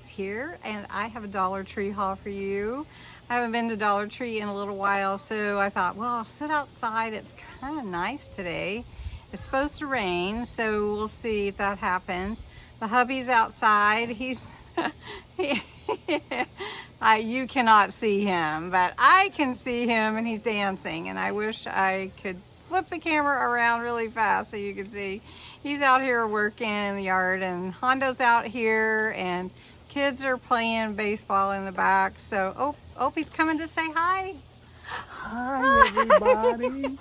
here, and I have a Dollar Tree haul for you. I haven't been to Dollar Tree in a little while, so I thought, well, I'll sit outside. It's kind of nice today. It's supposed to rain, so we'll see if that happens. The hubby's outside. He's you cannot see him, but I can see him, and he's dancing, and I wish I could flip the camera around really fast so you can see. He's out here working in the yard, and Hondo's out here, and kids are playing baseball in the back. So, oh, he's coming to say hi. Hi, everybody.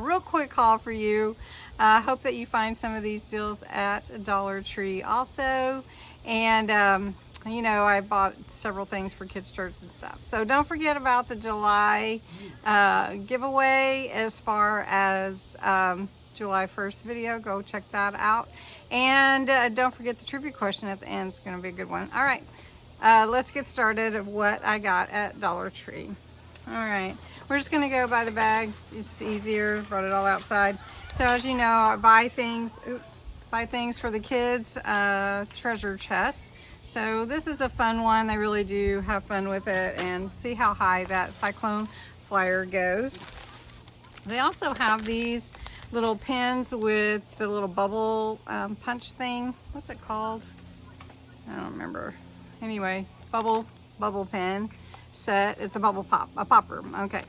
Real quick haul for you. I hope that you find some of these deals at Dollar Tree also. And, you know, I bought several things for kids' church and stuff. So don't forget about the July giveaway as far as July 1st video. Go check that out. And don't forget the trivia question at the end. It's going to be a good one. All right, let's get started of what I got at Dollar Tree. All right, we're just going to go by the bag. It's easier. Brought it all outside. So as you know, I buy things for the kids' treasure chest. So this is a fun one. They really do have fun with it, and see how high that cyclone flyer goes. They also have these little pins with the little bubble punch thing. What's it called? I don't remember. Anyway, bubble pen set. It's a bubble pop, a popper. Okay.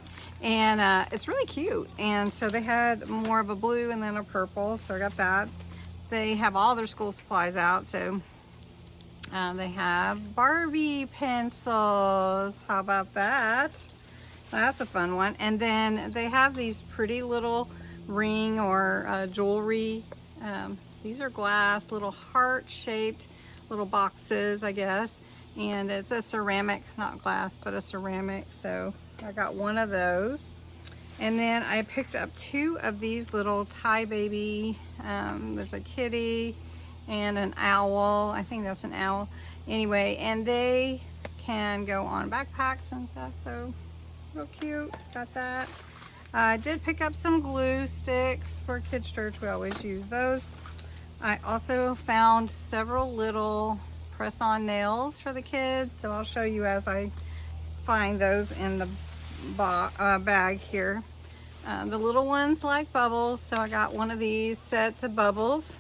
And it's really cute. And so they had more of a blue and then a purple. So I got that. They have all their school supplies out. So they have Barbie pencils. How about that? That's a fun one. And then they have these pretty little ring or jewelry. These are glass, little heart-shaped little boxes, I guess. And it's a ceramic, not glass, but a ceramic. So I got one of those. And then I picked up two of these little tie baby. There's a kitty and an owl. I think that's an owl. Anyway, and they can go on backpacks and stuff. So real cute. Got that. I did pick up some glue sticks for kids' church. We always use those. I also found several little press-on nails for the kids. So I'll show you as I find those in the bag here. The little ones like bubbles, so I got one of these sets of bubbles.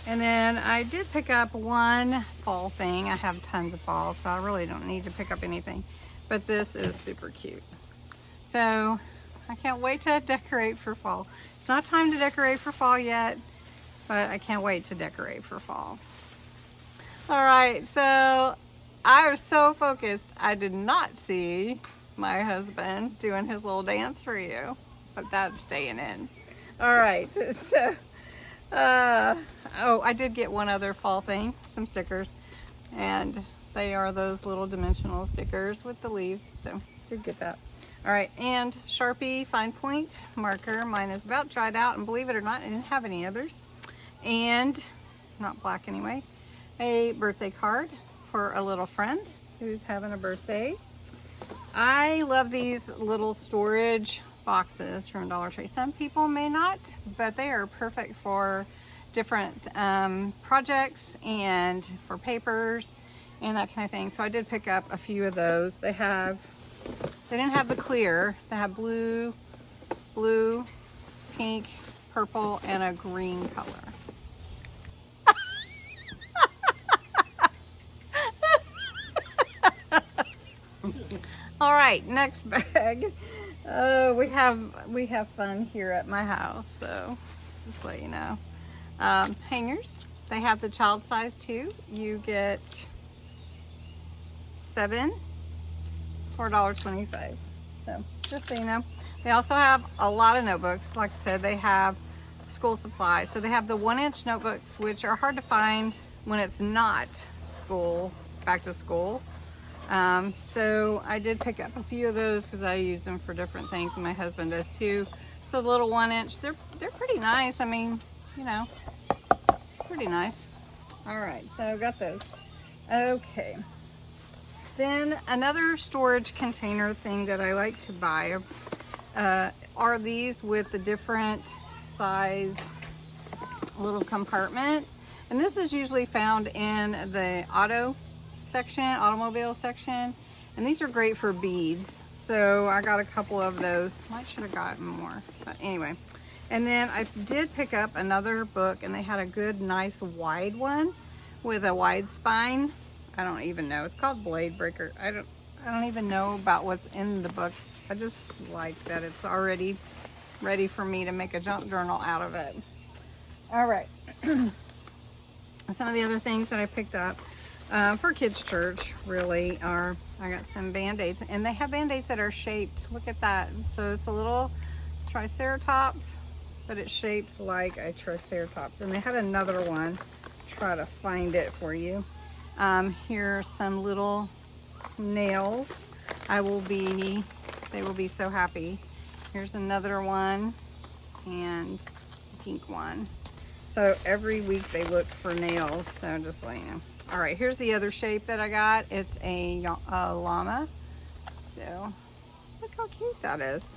And then I did pick up one fall thing. I have tons of fall, so I really don't need to pick up anything. But this is super cute. So I can't wait to decorate for fall. It's not time to decorate for fall yet, but I can't wait to decorate for fall. All right, so I was so focused, I did not see my husband doing his little dance for you, but that's staying in. All right, so, oh, I did get one other fall thing, some stickers, and they are those little dimensional stickers with the leaves, so did get that. All right, and Sharpie fine point marker. Mine is about dried out, and believe it or not, I didn't have any others. And, not black anyway, a birthday card for a little friend who's having a birthday. I love these little storage boxes from Dollar Tree. Some people may not, but they are perfect for different projects and for papers and that kind of thing. So I did pick up a few of those. They didn't have the clear. They have blue, pink, purple, and a green color. All right, next bag. We have fun here at my house, so just to let you know. Hangers. They have the child size too. You get 7 for $1.25. So just so you know. They also have a lot of notebooks. Like I said, they have school supplies. So they have the 1-inch notebooks, which are hard to find when it's not school, back to school. So I did pick up a few of those because I use them for different things, and my husband does too. So the little 1-inch, they're pretty nice. I mean, you know, pretty nice. All right, so I got those. Okay. Then another storage container thing that I like to buy are these with the different size little compartments. And this is usually found in the automobile section. And these are great for beads. So I got a couple of those. Might should have gotten more, but anyway. And then I did pick up another book, and they had a good, nice, wide one with a wide spine. I don't even know. It's called Blade Breaker. I don't even know about what's in the book. I just like that it's already ready for me to make a junk journal out of it. All right. Some of the other things that I picked up for kids' church really are, I got some Band-Aids, and they have Band-Aids that are shaped. Look at that. So it's a little Triceratops, but it's shaped like a Triceratops. And they had another one. Try to find it for you. Here are some little nails. They will be so happy. Here's another one, and a pink one. So every week they look for nails, so just let you know. All right, here's the other shape that I got. It's a llama. So look how cute that is.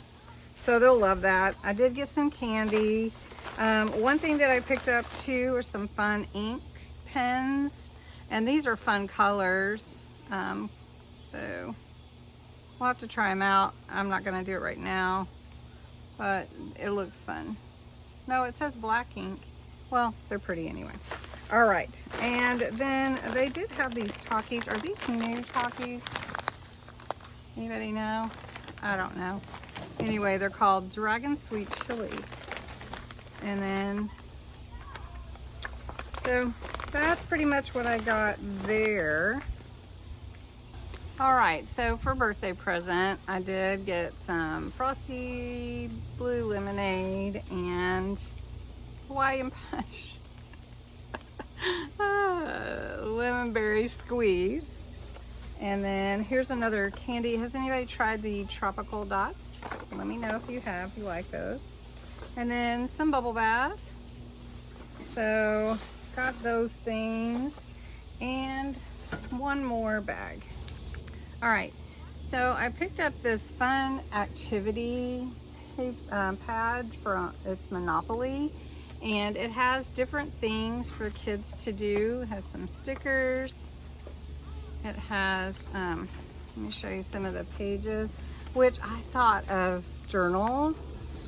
So they'll love that. I did get some candy. One thing that I picked up too are some fun ink pens, and these are fun colors. So we'll have to try them out. I'm not gonna do it right now, but it looks fun. No, it says black ink. Well, they're pretty anyway. All right, and then they did have these Takis. Are these new Takis? Anybody know? I don't know. Anyway, they're called Dragon Sweet Chili. And then, so that's pretty much what I got there. All right, so for birthday present, I did get some Frosty Blue Lemonade and Hawaiian Punch. Lemon berry squeeze. And then here's another candy. Has anybody tried the tropical dots? Let me know if you have, if you like those. And then some bubble bath. So got those things and one more bag. All right, so I picked up this fun activity pad from, it's Monopoly, and it has different things for kids to do. It has some stickers. It has, let me show you some of the pages, which I thought of journals.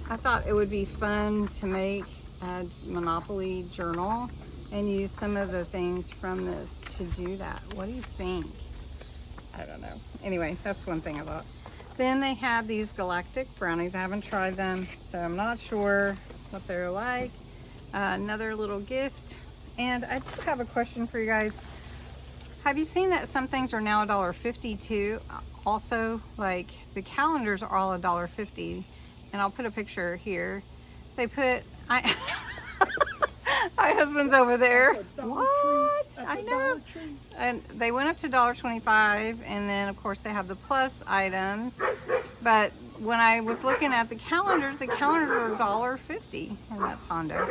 I thought it would be fun to make a Monopoly journal and use some of the things from this to do that. What do you think? I don't know. Anyway, that's one thing I thought. Then they have these galactic brownies. I haven't tried them, so I'm not sure what they're like. Another little gift. And I do have a question for you guys. Have you seen that some things are now $1.50 too? Also, like the calendars are all $1.50. And I'll put a picture here. They put, my husband's over there. What? I know. And they went up to $1.25, and then of course they have the plus items. But when I was looking at the calendars were $1.50, and that's Hondo.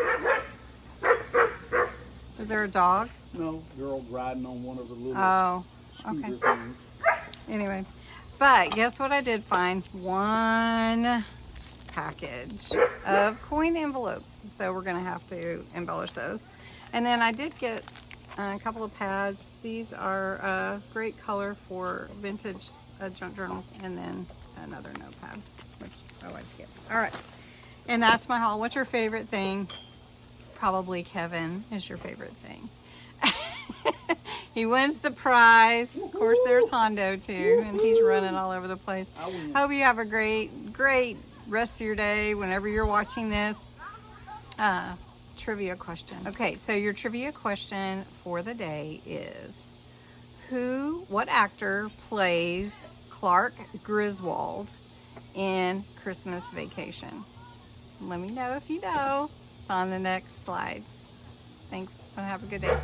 Is there a dog? No, girl riding on one of the little okay. things. Anyway, but guess what I did find? One package of coin envelopes. So we're gonna have to embellish those. And then I did get a couple of pads. These are a great color for vintage junk journals, and then another notepad, which I like to get. All right, and that's my haul. What's your favorite thing? Probably Kevin is your favorite thing. He wins the prize. Of course, there's Hondo too, and he's running all over the place. Hope you have a great rest of your day whenever you're watching this. Trivia question. Okay, so your trivia question for the day is, what actor plays Clark Griswold in Christmas Vacation? Let me know if you know. It's on the next slide. Thanks, and have a good day.